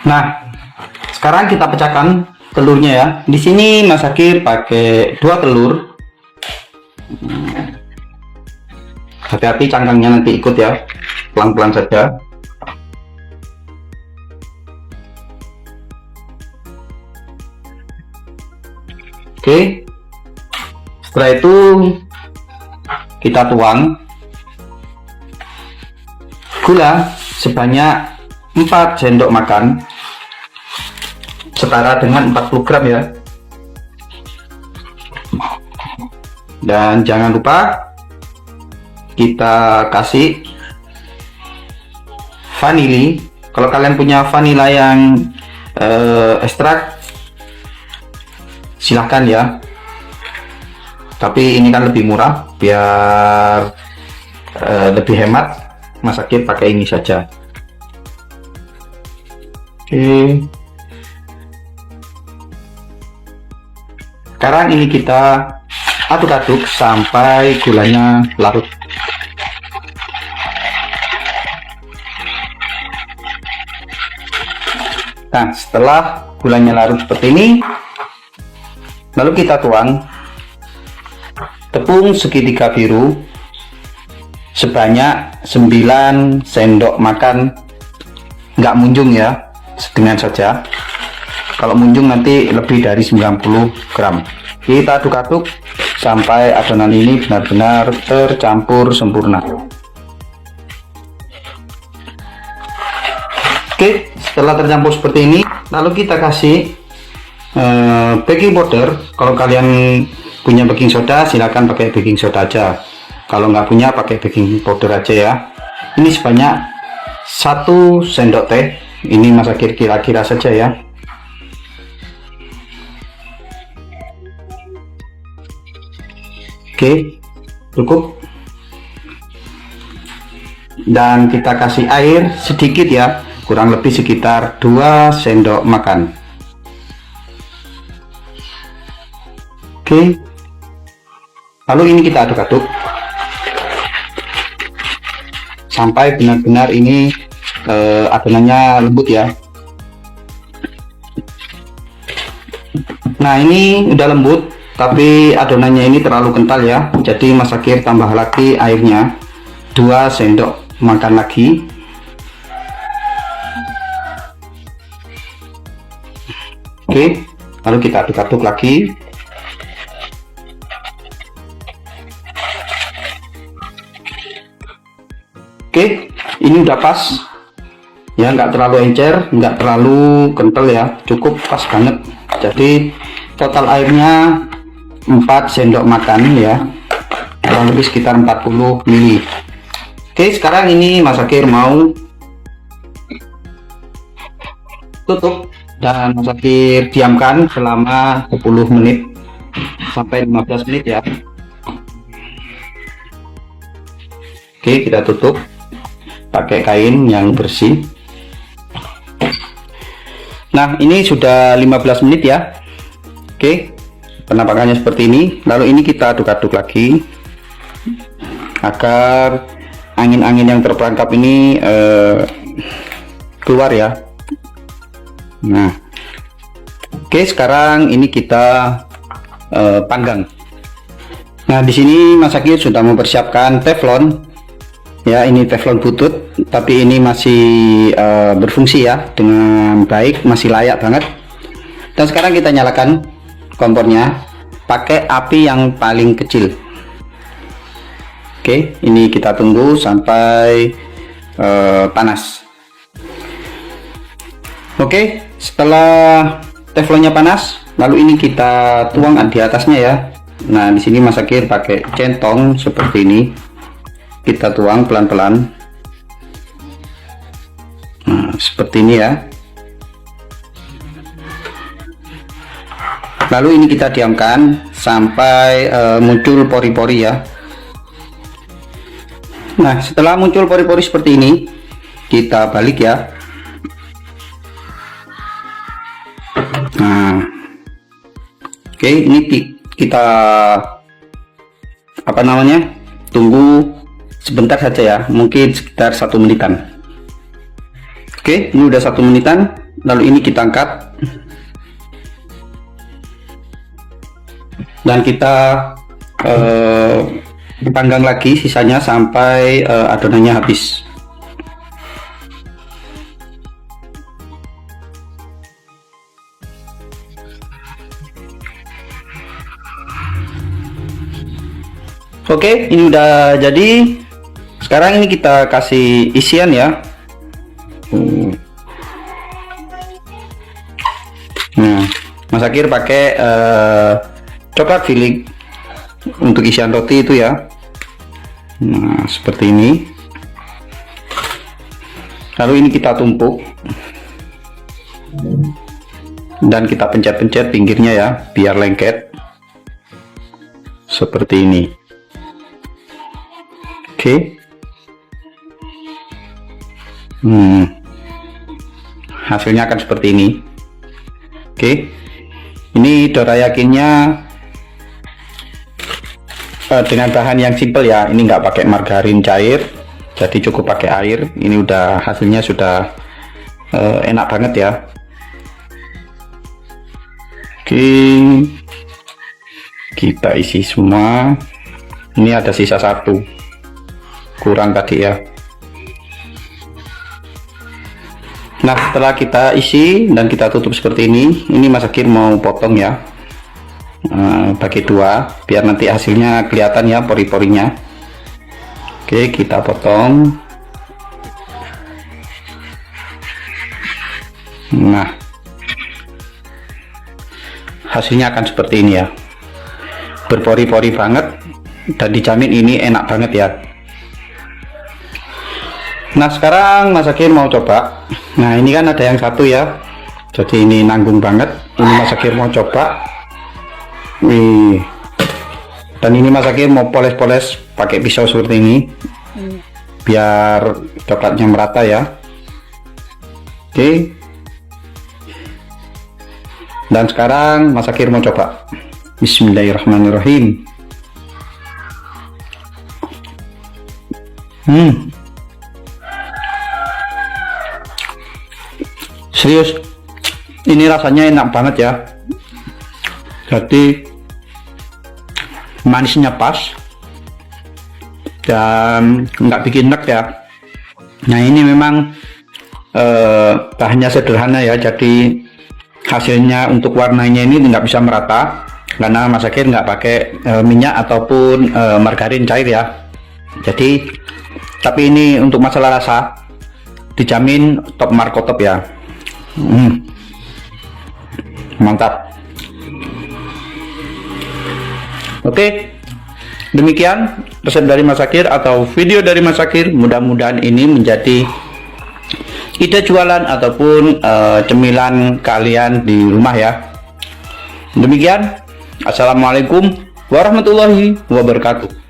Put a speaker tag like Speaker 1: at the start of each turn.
Speaker 1: Nah, sekarang kita pecahkan telurnya ya. Di sini Mas Zakir pakai 2 telur. Hati-hati cangkangnya nanti ikut ya, pelan-pelan saja. Oke, setelah itu kita tuang gula sebanyak 4 sendok makan, setara dengan 40 gram ya. Dan jangan lupa kita kasih vanili. Kalau kalian punya vanila yang ekstrak, silahkan ya, tapi ini kan lebih murah, biar lebih hemat, Mas Zakir pakai ini saja. Oke, sekarang ini kita aduk-aduk sampai gulanya larut. Nah, setelah gulanya larut seperti ini, lalu kita tuang tepung segitiga biru sebanyak 9 sendok makan, nggak munjung ya, dengan saja. Kalau munjung nanti lebih dari 90 gram. Kita aduk-aduk sampai adonan ini benar-benar tercampur sempurna. Oke, setelah tercampur seperti ini, lalu kita kasih baking powder. Kalau kalian punya baking soda, silakan pakai baking soda aja. Kalau nggak punya, pakai baking powder aja ya. Ini sebanyak 1 sendok teh. Ini Mas Zakir kira-kira saja ya. Oke, cukup. Dan kita kasih air sedikit ya, kurang lebih sekitar 2 sendok makan. Oke, lalu ini kita aduk-aduk sampai benar-benar ini adonannya lembut ya. Nah, ini udah lembut, tapi adonannya ini terlalu kental ya, jadi Mas Zakir tambah lagi airnya 2 sendok makan lagi. Oke, lalu kita aduk-aduk lagi. Oke, ini udah pas ya, nggak terlalu encer, nggak terlalu kental ya, cukup pas banget. Jadi total airnya 4 sendok makan ya, kurang lebih sekitar 40 ml. Oke, sekarang ini Mas Zakir mau tutup dan Mas Zakir diamkan selama 10 menit sampai 15 menit ya. Oke, kita tutup pakai kain yang bersih. Nah, ini sudah 15 menit ya. Oke, penampakannya seperti ini. Lalu ini kita aduk-aduk lagi agar angin-angin yang terperangkap ini keluar ya. Nah, oke, sekarang ini kita panggang. Nah, di sini Mas Zakir sudah mempersiapkan teflon ya. Ini teflon butut, tapi ini masih berfungsi ya dengan baik, masih layak banget. Dan sekarang kita nyalakan kompornya pakai api yang paling kecil. Oke, ini kita tunggu sampai panas. Oke, setelah teflonnya panas, lalu ini kita tuang di atasnya ya. Nah, di sini Mas Zakir pakai centong seperti ini. Kita tuang pelan-pelan. Nah, seperti ini ya. Lalu ini kita diamkan sampai muncul pori-pori ya. Nah, setelah muncul pori-pori seperti ini, kita balik ya. Nah, oke, ini kita tunggu sebentar saja ya, mungkin sekitar 1 menitan. Oke, ini udah 1 menitan. lalu ini kita angkat dan kita panggang lagi sisanya sampai adonannya habis. Oke, ini udah jadi. Sekarang ini kita kasih isian ya. Nah, Mas Akir pakai coklat filling untuk isian roti itu ya. Nah, seperti ini. Lalu ini kita tumpuk dan kita pencet-pencet pinggirnya ya, biar lengket seperti ini. Oke. Hasilnya akan seperti ini. Oke, ini dorayakinnya dengan bahan yang simple ya. Ini nggak pakai margarin cair, jadi cukup pakai air. Ini udah hasilnya sudah enak banget ya. Oke, kita isi semua. Ini ada sisa satu, kurang tadi ya. Nah, setelah kita isi dan kita tutup seperti ini Mas Akir mau potong ya, bagi dua biar nanti hasilnya kelihatan ya pori-porinya. Oke, kita potong. Nah, hasilnya akan seperti ini ya, berpori-pori banget dan dijamin ini enak banget ya. Nah, sekarang Mas Akir mau coba. Nah, ini kan ada yang satu ya, jadi ini nanggung banget. Ini Mas Akir mau coba. Wih. Dan ini Mas Akir mau poles-poles pakai pisau seperti ini, biar coklatnya merata ya. Oke. Dan sekarang Mas Akir mau coba. Bismillahirrahmanirrahim. Serius, ini rasanya enak banget ya. Jadi manisnya pas dan nggak bikin nek ya. Nah, ini memang bahannya sederhana ya, jadi hasilnya untuk warnanya ini nggak bisa merata karena Mas Akir nggak pakai minyak ataupun margarin cair ya. Jadi, tapi ini untuk masalah rasa dijamin top markotop ya. Mantap. Oke, demikian resep dari Mas Akir atau video dari Mas Akir. Mudah-mudahan ini menjadi ide jualan ataupun cemilan kalian di rumah ya. Demikian, assalamualaikum warahmatullahi wabarakatuh.